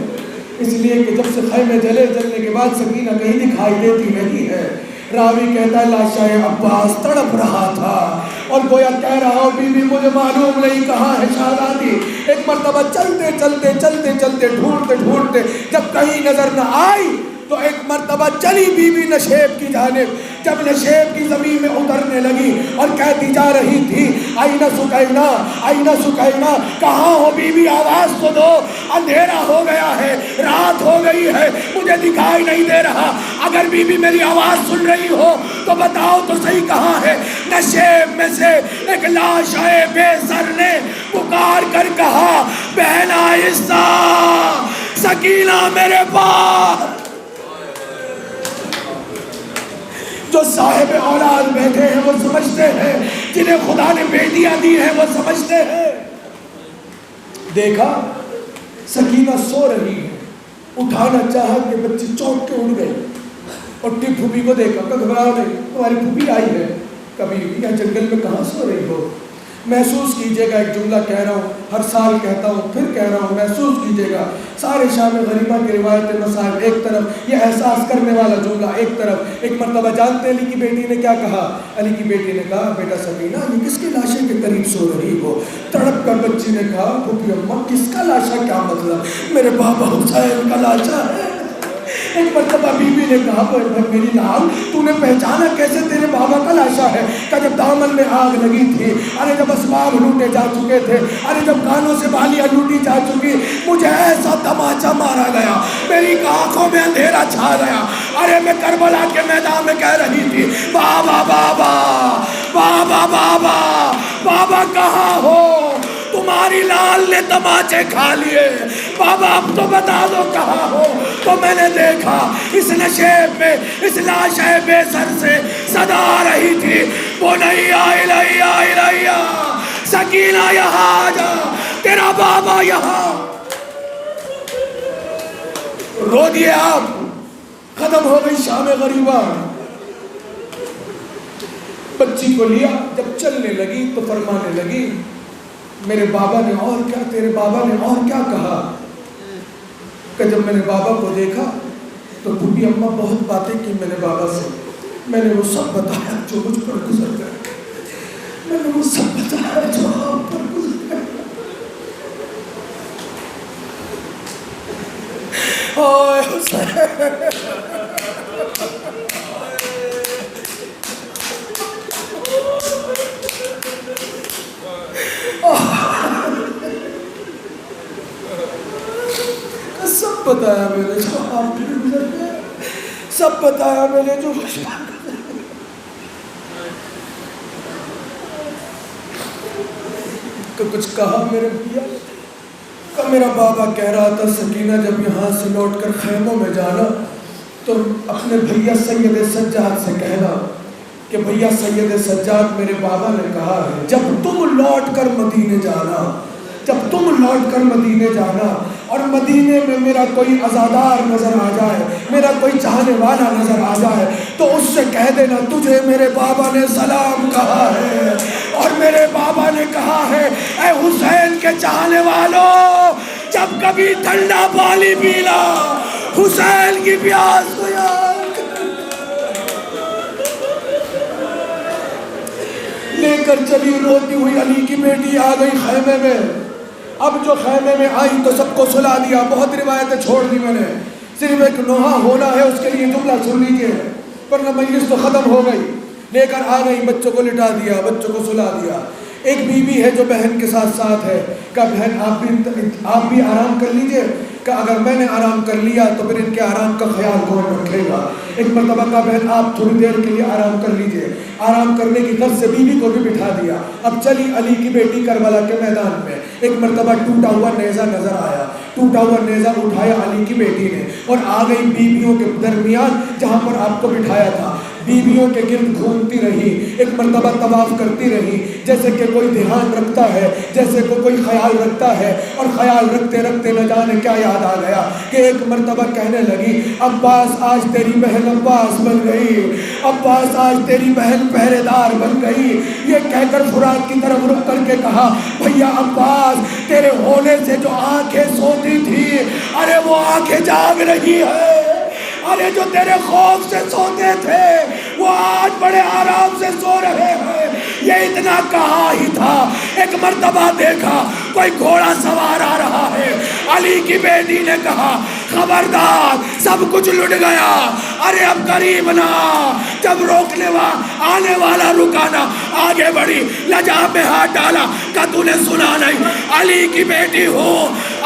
اس لیے کہ جب سے خیمے جلنے کے بعد سکینہ کہیں دکھائی دیتی نہیں ہے۔ راوی کہتا ہے لاشا عباس تڑپ رہا تھا اور گویا کہہ رہا ہو بی بی مجھے معلوم نہیں کہاں ہے شہزادی۔ ایک مرتبہ چلتے چلتے چلتے چلتے ڈھونڈتے ڈھونڈتے جب کہیں نظر نہ آئی تو ایک مرتبہ چلی بی بی نشیب کی جانب۔ جب نشیب کی زمین میں اترنے لگی اور کہتی جا رہی تھی آئینہ سکینہ، آئینہ سکینہ، کہاں ہو بی بی آواز تو دو، اندھیرا ہو گیا ہے، رات ہو گئی ہے، مجھے دکھائی نہیں دے رہا، اگر بی بی میری آواز سن رہی ہو تو بتاؤ تو صحیح کہاں ہے۔ نشیب میں سے ایک لاشائے بے سر نے پکار کر کہا بہن آہستہ، سکینہ میرے پاس۔ جو صاحب اولاد بیٹھے ہیں وہ سمجھتے ہیں، جنہیں خدا نے بیٹیاں دی ہیں وہ سمجھتے ہیں۔ دیکھا سکینہ سو رہی ہے، اٹھانا چاہا کہ بچی چونک کے اڑ گئی اور پھوپھی کو دیکھا کہ گھبرا نہیں، تمہاری پھوپھی آئی ہے، کبھی یا جنگل میں کہاں سو رہی ہو۔ محسوس کیجئے گا، ایک جملہ کہہ رہا ہوں، ہر سال کہتا ہوں پھر کہہ رہا ہوں، محسوس کیجئے گا۔ سارے شام غریبہ کی روایت مسائل ایک طرف، یہ احساس کرنے والا جملہ ایک طرف۔ ایک مرتبہ جانتے علی کی بیٹی نے کیا کہا؟ علی کی بیٹی نے کہا بیٹا سکینہ یہ کس کے لاشے کے قریب سو رہی ہو؟ تڑپ کر بچی نے کہا پھوپھی اماں کس کا لاشا؟ کیا مطلب؟ میرے بابا حسین کا لاشا ہے۔ ایک مرتبہ بی بی نے کہا میری لال تو نے پہچانا کیسے تیرے بابا کا لاشا ہے؟ کہ جب دامن میں آگ لگی تھی، ارے جب اسباب لوٹے جا چکے تھے، ارے جب کانوں سے بالیاں لوٹی جا چکی، مجھے ایسا تماچا مارا گیا، میری آنکھوں میں اندھیرا چھا گیا، ارے میں کربلا کے میدان میں کہہ رہی تھی بابا بابا بابا بابا بابا کہاں ہو؟ تمہاری لال نے تماچے کھا لیے، بابا اب تو بتا دو کہاں ہو؟ تو میں نے دیکھا اس نشیب میں اس لاشے بے سر سے صدا آ رہی تھی، وہ نہیں آئی لیا لیا، سکینہ یہاں آ جا، تیرا بابا یہاں۔ رو دیے آپ، ختم ہو گئی شام غریبہ۔ بچی کو لیا، جب چلنے لگی تو فرمانے لگی میرے بابا نے اور کیا، تیرے بابا نے اور کیا کہا؟ کہ جب میں نے بابا کو دیکھا تو بوڑھی اماں بہت باتیں کی میں نے بابا سے، میں نے وہ سب بتایا جو مجھ پر گزر گئے، میں نے وہ سب بتایا جو آپ پر گزر گئے۔ اوے حسین، سب بتایا میں نے جو آپ پر گزر گئے، سب بتایا میں نے جو کچھ کہا میرے بھیا کہ میرا بابا کہہ رہا تھا سکینہ جب یہاں سے لوٹ کر خیموں میں جانا تو اپنے بھیا سید سجاد سے کہنا کہ بھیا سید سجاد میرے بابا نے کہا ہے جب تم لوٹ کر مدینے جانا، جب تم لوٹ کر مدینے جانا اور مدینے میں میرا کوئی عزادار نظر آ جائے، میرا کوئی چاہنے والا نظر آ جائے تو اس سے کہہ دینا تجھے میرے بابا نے سلام کہا ہے، اور میرے بابا نے کہا ہے اے حسین کے چاہنے والوں جب کبھی ٹھنڈا پانی پینا حسین کی پیاس کو یاد لے کر چلی۔ روتی ہوئی علی کی بیٹی آ گئی خیمے میں، اب جو خیمے میں آئی تو سب کو سلا دیا، بہت روایتیں چھوڑ دی میں نے، صرف ایک نوحہ ہونا ہے اس کے لیے جملہ سن لیجیے ورنہ مجلس تو ختم ہو گئی۔ لے کر آ گئی، بچوں کو لٹا دیا، بچوں کو سلا دیا۔ ایک بیوی ہے جو بہن کے ساتھ ساتھ ہے، کہا بہن آپ بھی آرام کر لیجئے، کہ اگر میں نے آرام کر لیا تو پھر ان کے آرام کا خیال کون رکھے گا؟ ایک مرتبہ کہا بہن آپ تھوڑی دیر کے لیے آرام کر لیجئے، آرام کرنے کی غرض سے بیوی کو بھی بٹھا دیا۔ اب چلی علی کی بیٹی کربلا کے میدان میں، ایک مرتبہ ٹوٹا ہوا نیزہ نظر آیا، ٹوٹا ہوا نیزہ اٹھایا علی کی بیٹی نے اور آ گئی بیویوں کے درمیان جہاں پر آپ کو بٹھایا تھا، بیویوں کے گرد گھومتی رہی، ایک مرتبہ طواف کرتی رہی جیسے کہ کوئی دھیان رکھتا ہے، جیسے کہ کوئی خیال رکھتا ہے، اور خیال رکھتے رکھتے نہ جانے کیا یاد آ گیا کہ ایک مرتبہ کہنے لگی عباس آج تیری بہن عباس بن گئی، عباس آج تیری بہن پہرے دار بن گئی۔ یہ کہہ کر فرات کی طرف رک کر کے کہا بھیا عباس تیرے ہونے سے جو آنکھیں سوتی تھی ارے وہ آنکھیں جاگ رہی ہے، ارے جو تیرے خوف سے سوتے تھے وہ آج بڑے آرام سے سو رہے ہیں۔ یہ اتنا کہا ہی تھا، ایک مرتبہ دیکھا کوئی گھوڑا سوار آ رہا ہے، علی کی بیٹی نے کہا خبردار سب کچھ لٹ گیا، ارے اب قریب نہ، جب آنے والا رکانا، آگے بڑھی، لجا میں ہاتھ ڈالا کہ تو نے سنا نہیں علی کی بیٹی ہو۔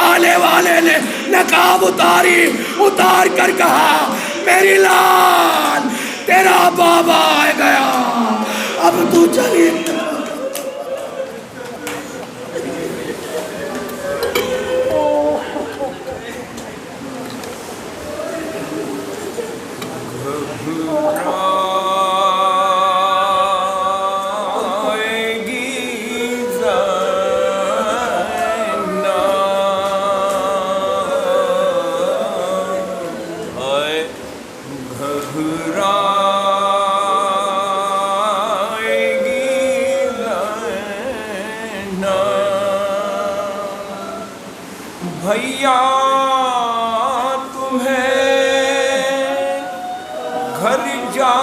آنے والے نے نقاب اتار کر کہا میری لال تیرا بابا آ گیا، اب تو چلی۔ بھیا تمہیں گھر جا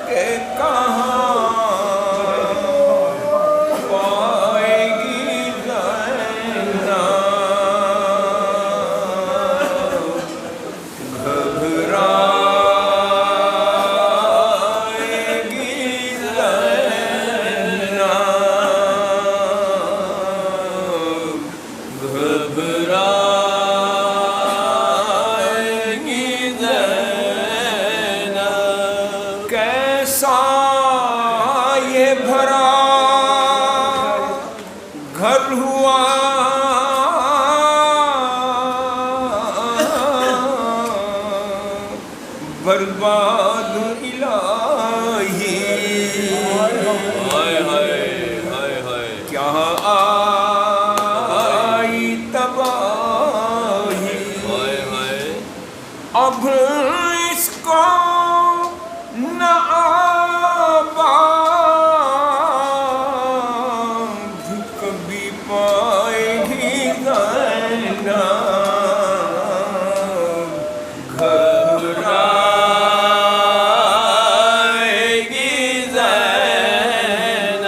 کے کہاں پائے گی زینب، گھبرائے گی زینب، گھبرائے گی زینب۔ برباد الہی ہائے ہائے ہائے ہائے کیا آئی تباہی ہائے ہائے اب اس کو نہ آباد کبھی پائے گی زینب گھبرائے گی زینب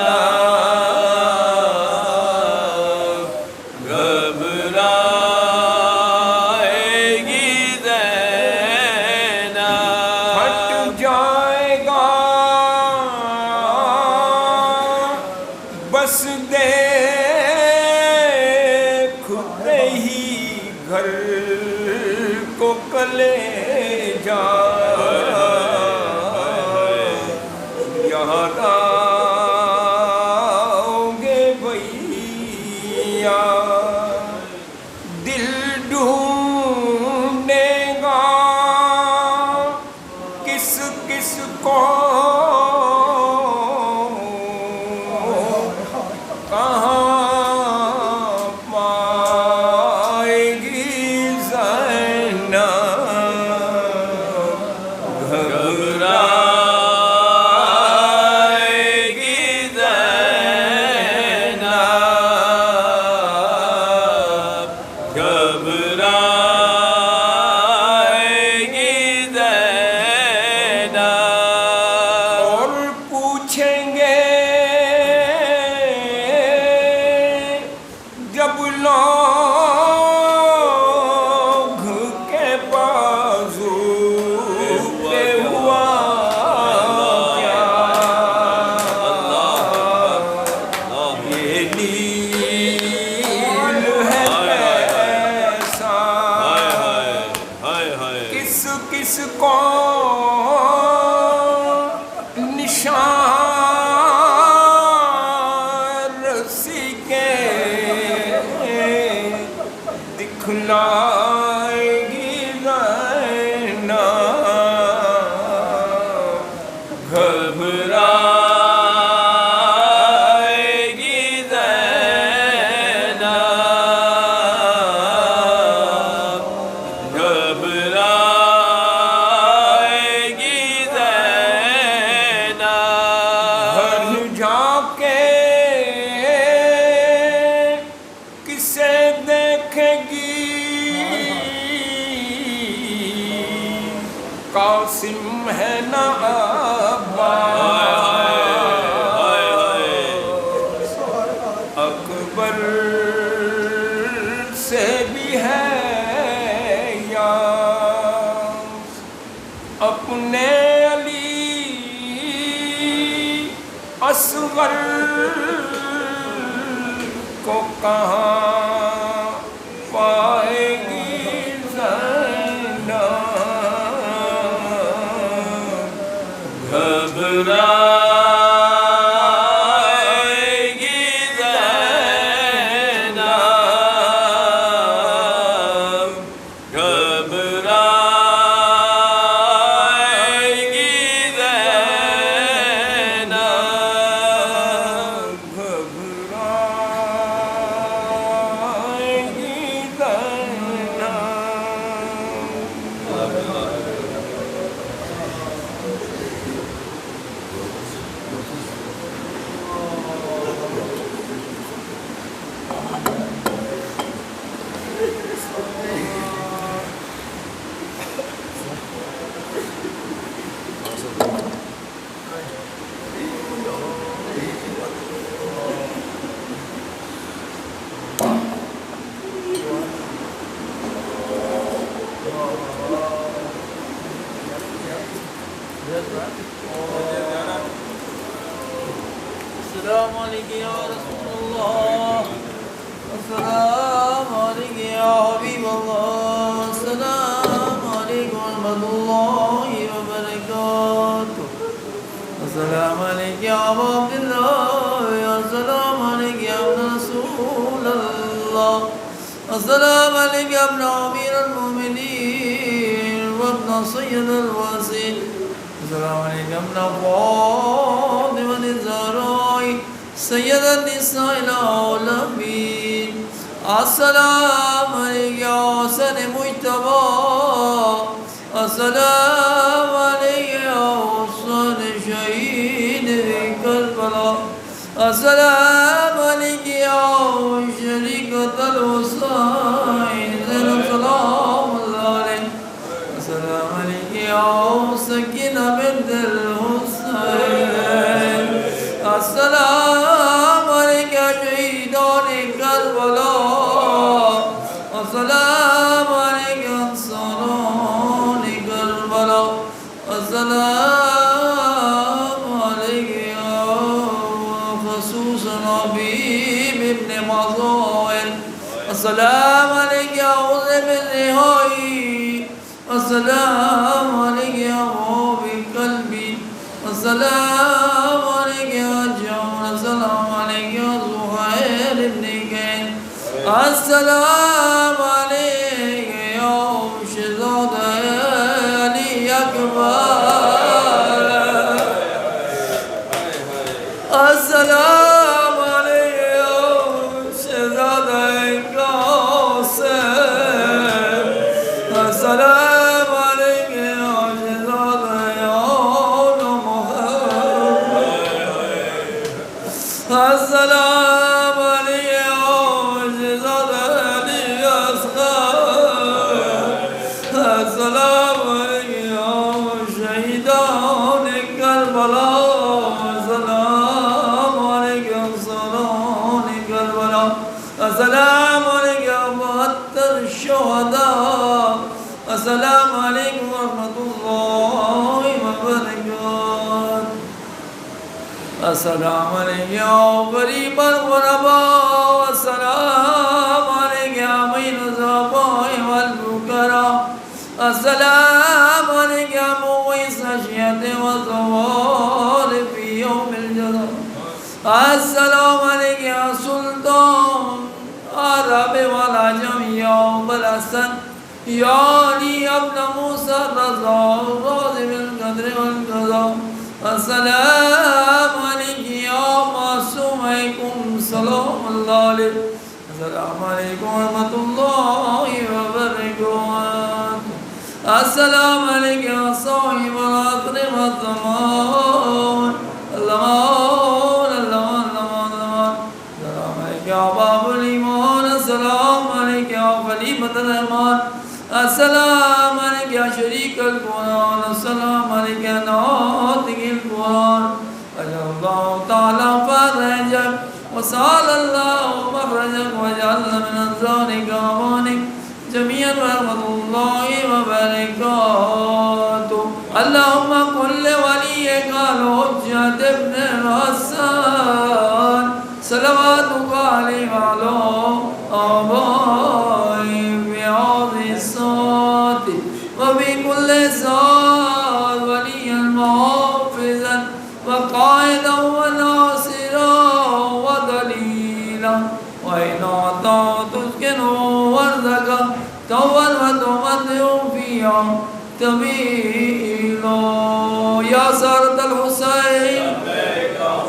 گھبرائے گی زینب ہٹ جائے گا بس دیکھتے ہی گھر کو کلیجہ یہاں آؤ گے بھیا دل ڈھونڈے گا کس کس کو کہاں پائے گی زینب گھبرائے گی زینب گھبرائے گی زینب اور پوچھیں گے جب لوگ کے بازو پہ ہوا کیا یہ نیل ہے پیسہ ہائے ہائے کس کس کو نشان رسی کے دکھلائے گی زینب گھبرائے گی زینب گھبرائے گی زینب گھر جا کے کسے دیکھے گی قاسم ہے نا اکبر سے بھی ہے یاس اپنے علی اصغر کو کہاں پائے گی زینب گھبرائے گی زینب گھبرائے گی زینب گھبرائے گی زینب السلام علیکم یا رسول اللہ السلام علیکم یا حبیب اللہ السلام علیکم ورحمۃ اللہ وبرکاتہ السلام علیکم یا ابا عبداللہ السلام علیکم یا ابن رسول اللہ السلام علیکم یا ابن امیر المؤمنین وابن سيد الواسين السلام عليك يا ابن فاطمة الزهراء سيد النساء العالمين السلام عليك يا حسن مجتبى السلام عليك يا حسن شهيد كربلاء السلام عليك يا شريكة الحسين زينب سلام الله عليك السلام عليك يا سكينة بنت الحسين السلام عليك يا شهيدان كربلاء السلام عليك يا انصاران كربلاء السلام عليك يا خصوص حبيب ابن مظاهر السلام عليك يا عظيم الرهائي السلام عليك يا غابي قلبي السلام عليك يا جون السلام عليك يا زهير بن كين السلام عليك يا شهزادة علي أكبر السلام عليك يا شهزادة قاسم السلام عليك يا شهزادة يا محمد السلام عليك يا شهزادة علي أصغر السلام عليك يا شهيدان كربلاء السلام عليك يا انصاران كربلاء السلام عليك يا مهتر الشهداء السلام عليكم ورحمة الله وبركاته السلام عليك يا غريب الغرباء السلام عليك يا معين الضعفاء والفقراء السلام عليك يا مغيث الشيعة والزوال في يوم الجزاء السلام عليك يا سلطان العرب والعجم يا أبا الحسن يا علي ابن موسى الرضا الراضي بالقدر والقضاء السلام عليك يا معصوم عليكم سلام الله عليك السلام عليكم ورحمة الله وبركاته السلام عليك يا صاحب العصر والزمان الأمان الأمان الأمان الأمان السلام عليك يا باب الإيمان السلام عليك يا خليفة الرحمن السلام عليك يا شريك القرآن السلام عليك يا ناطق القرآن أجل الله تعالى فرجك وسأل الله مخرجك وجعلنا من أنصارك وأمانك جميعا ورحمة الله وبركاته اللهم كن لوليك الحجة ابن الحسن صلواتك عليه وعلى آبائه في هذه الساعة وبكل ساعة وليا محافظا وقائدا وناصرا ودليلا وإن أعطاه تسكنه وارزقه توا وتمتع فيها طويلا يا سارة الحسين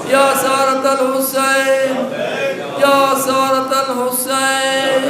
يا سارة الحسين يا سارة الحسين